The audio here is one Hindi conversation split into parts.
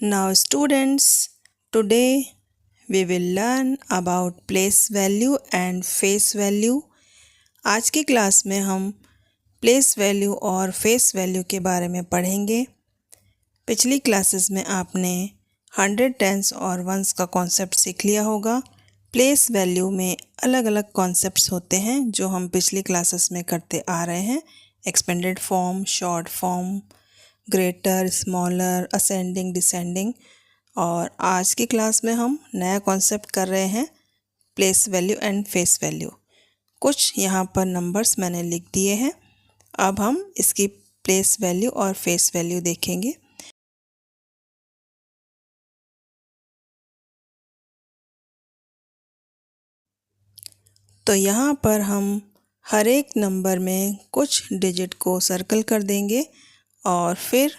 Now students, today we will learn about place value and face value. आज की क्लास में हम प्लेस वैल्यू और फेस वैल्यू के बारे में पढ़ेंगे। पिछली क्लासेस में आपने 100 टेंस और वंस का कॉन्सेप्ट सीख लिया होगा। प्लेस वैल्यू में अलग अलग कॉन्सेप्ट्स होते हैं जो हम पिछली क्लासेस में करते आ रहे हैं। Expanded form, short form, greater, smaller, ascending, descending. और आज की क्लास में हम नया कॉन्सेप्ट कर रहे हैं place value and face value. कुछ यहाँ पर नंबर्स मैंने लिख दिए हैं। अब हम इसकी प्लेस वैल्यू और फेस वैल्यू देखेंगे। तो यहाँ पर हम हर एक नंबर में कुछ डिजिट को सर्कल कर देंगे और फिर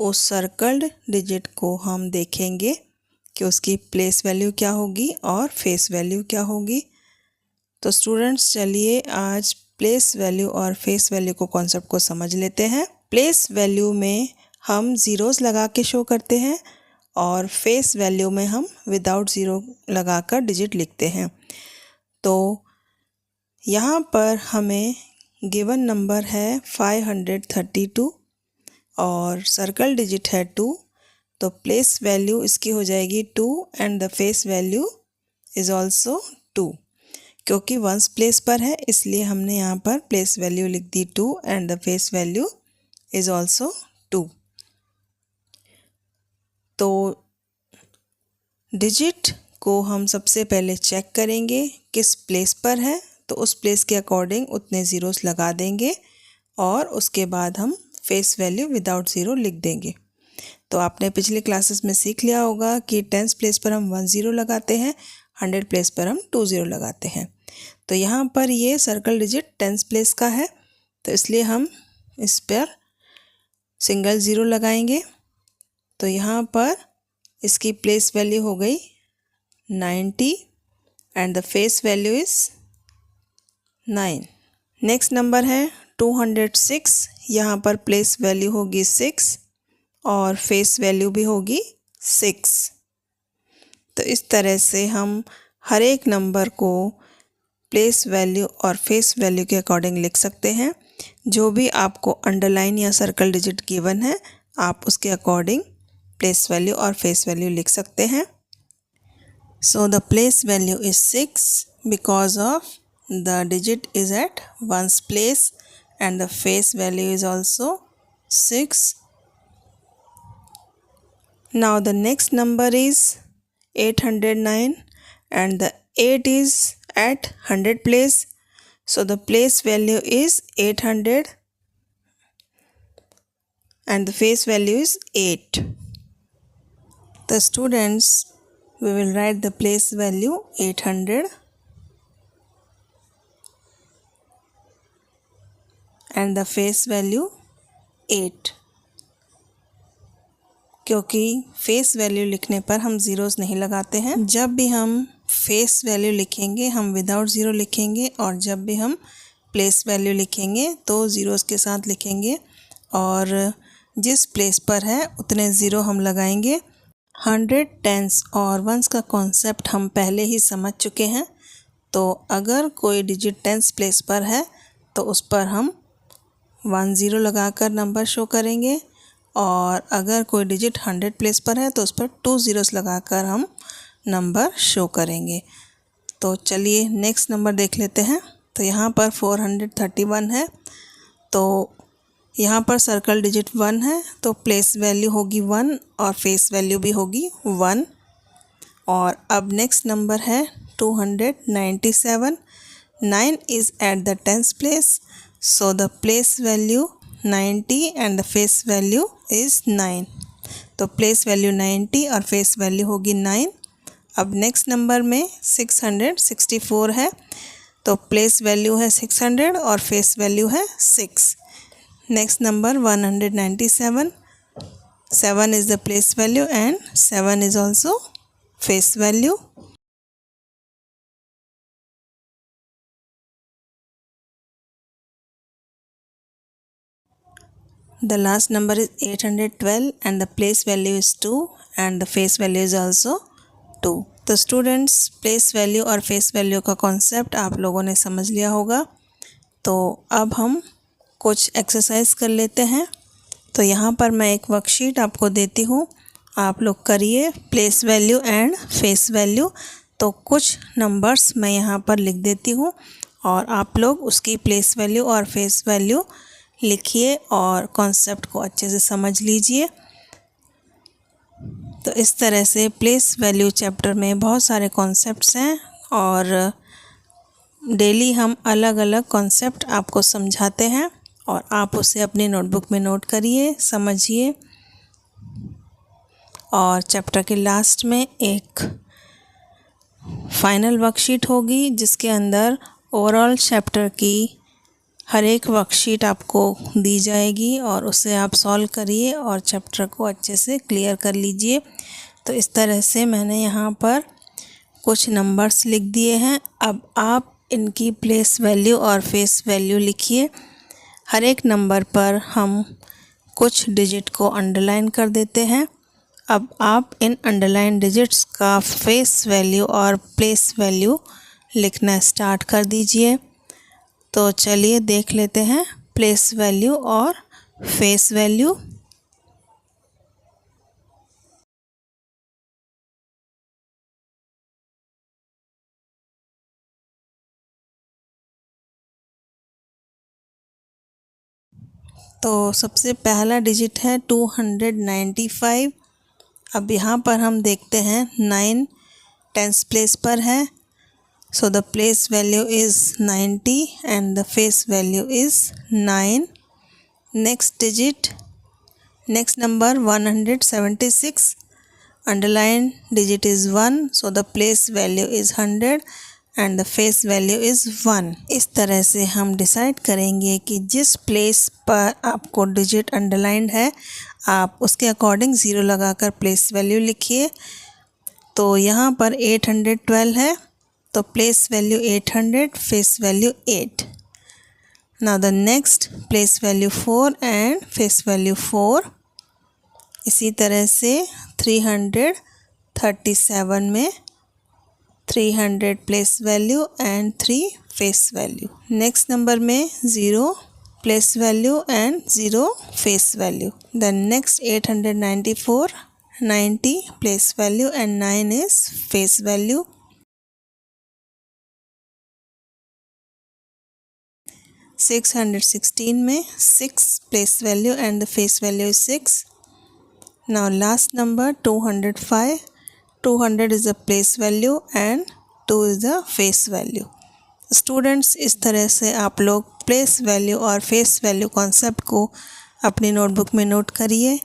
उस सर्कल्ड डिजिट को हम देखेंगे कि उसकी प्लेस वैल्यू क्या होगी और फेस वैल्यू क्या होगी। तो स्टूडेंट्स, चलिए आज प्लेस वैल्यू और फेस वैल्यू को कॉन्सेप्ट को समझ लेते हैं। प्लेस वैल्यू में हम ज़ीरोज़ लगा के शो करते हैं और फेस वैल्यू में हम विदाउट ज़ीरो लगाकर डिजिट लिखते हैं। तो यहाँ पर हमें गिवन नंबर है 532 और सर्कल डिजिट है 2। तो प्लेस वैल्यू इसकी हो जाएगी 2 and the face value is also 2। क्योंकि वंस प्लेस पर है इसलिए हमने यहाँ पर प्लेस वैल्यू लिख दी 2 and the face value is also 2। तो डिजिट को हम सबसे पहले चेक करेंगे किस प्लेस पर है, तो उस प्लेस के अकॉर्डिंग उतने ज़ीरोस लगा देंगे और उसके बाद हम फेस वैल्यू विदाउट ज़ीरो लिख देंगे। तो आपने पिछले क्लासेस में सीख लिया होगा कि 10 प्लेस पर हम 1 ज़ीरो लगाते हैं, 100 प्लेस पर हम 2 ज़ीरो लगाते हैं। तो यहाँ पर ये सर्कल डिजिट 10 प्लेस का है तो इसलिए हम इस पर सिंगल ज़ीरो लगाएंगे। तो यहाँ पर इसकी प्लेस वैल्यू हो गई 90 and the face value is 9। Next number है 206। यहाँ पर प्लेस वैल्यू होगी 6 और फेस वैल्यू भी होगी 6। तो इस तरह से हम हर एक नंबर को प्लेस वैल्यू और फेस वैल्यू के अकॉर्डिंग लिख सकते हैं। जो भी आपको अंडरलाइन या सर्कल डिजिट गिवन है आप उसके अकॉर्डिंग प्लेस वैल्यू और फेस वैल्यू लिख सकते हैं। So the place value is 6 because of the digit is at ones place and the face value is also 6. Now the next number is 809 and the 8 is at 100 place. So the place value is 800 and the face value is 8. The students, we will write the place value 800 and the face value 8. क्योंकि फेस वैल्यू लिखने पर हम ज़ीरोज़ नहीं लगाते हैं। जब भी हम फेस वैल्यू लिखेंगे हम विदाउट ज़ीरो लिखेंगे और जब भी हम प्लेस वैल्यू लिखेंगे तो ज़ीरोज़ के साथ लिखेंगे और जिस प्लेस पर है उतने ज़ीरो हम लगाएंगे। 100 टेंस और वंस का कॉन्सेप्ट हम पहले ही समझ चुके हैं। तो अगर कोई डिजिट टेंस प्लेस पर है तो उस पर हम 1 ज़ीरो लगाकर नंबर शो करेंगे और अगर कोई डिजिट 100 प्लेस पर है तो उस पर 2 ज़ीरोस लगाकर हम नंबर शो करेंगे। तो चलिए नेक्स्ट नंबर देख लेते हैं। तो यहाँ पर 431 है तो यहाँ पर सर्कल डिजिट 1 है तो प्लेस वैल्यू होगी 1 और फेस वैल्यू भी होगी 1। और अब नेक्स्ट नंबर है 297। 9 is at the 10th place so the place value 90 and the face value is 9। तो प्लेस वैल्यू 90 और फेस वैल्यू होगी 9। अब नेक्स्ट नंबर में 664 है तो प्लेस वैल्यू है 600 और फेस वैल्यू है 6। Next number 197। 7 is the place value and 7 is also face value. The last number is 812 and the place value is 2 and the face value is also 2। तो स्टूडेंट्स, प्लेस वैल्यू और फेस वैल्यू का कॉन्सेप्ट आप लोगों ने समझ लिया होगा। तो अब हम कुछ एक्सरसाइज कर लेते हैं। तो यहाँ पर मैं एक वर्कशीट आपको देती हूँ, आप लोग करिए place value and face value. तो कुछ नंबर्स मैं यहाँ पर लिख देती हूँ और आप लोग उसकी प्लेस वैल्यू और फेस वैल्यू लिखिए और कॉन्सेप्ट को अच्छे से समझ लीजिए। तो इस तरह से प्लेस वैल्यू चैप्टर में बहुत सारे कॉन्सेप्ट्स हैं और डेली हम अलग अलग कॉन्सेप्ट आपको समझाते हैं और आप उसे अपनी नोटबुक में नोट करिए, समझिए। और चैप्टर के लास्ट में एक फाइनल वर्कशीट होगी जिसके अंदर ओवरऑल चैप्टर की हर एक वर्कशीट आपको दी जाएगी और उसे आप सॉल्व करिए और चैप्टर को अच्छे से क्लियर कर लीजिए। तो इस तरह से मैंने यहाँ पर कुछ नंबर्स लिख दिए हैं। अब आप इनकी प्लेस वैल्यू और फेस वैल्यू लिखिए। हर एक नंबर पर हम कुछ डिजिट को अंडरलाइन कर देते हैं। अब आप इन अंडरलाइन डिजिट्स का फेस वैल्यू और प्लेस वैल्यू लिखना स्टार्ट कर दीजिए। तो चलिए देख लेते हैं प्लेस वैल्यू और फेस वैल्यू। तो सबसे पहला डिजिट है 295। अब यहाँ पर हम देखते हैं 9 टेंस प्लेस पर है। So the place value is 90 and the face value is 9। Next digit, next number 176, underline digit is 1, so the place value is 100 and the face value is 1। इस तरह से हम डिसाइड करेंगे कि जिस प्लेस पर आपको डिजिट अंडरलाइंड है आप उसके अकॉर्डिंग 0 लगाकर प्लेस वैल्यू लिखिए। तो यहाँ पर 812 है तो place value 800, face value 8। Now the next place value 4 and face value 4। इसी तरह से 337 में 300 place value and 3 face value. Next number में 0 place value and 0 face value. Then next 894, 90 place value and 9 is face value. 616 में 6 place value and the face value is 6। Now last number 205, 200 is the place value and 2 is the face value। Students, इस तरह से आप लोग प्लेस वैल्यू और फेस वैल्यू कॉन्सेप्ट को अपनी नोटबुक में नोट करिए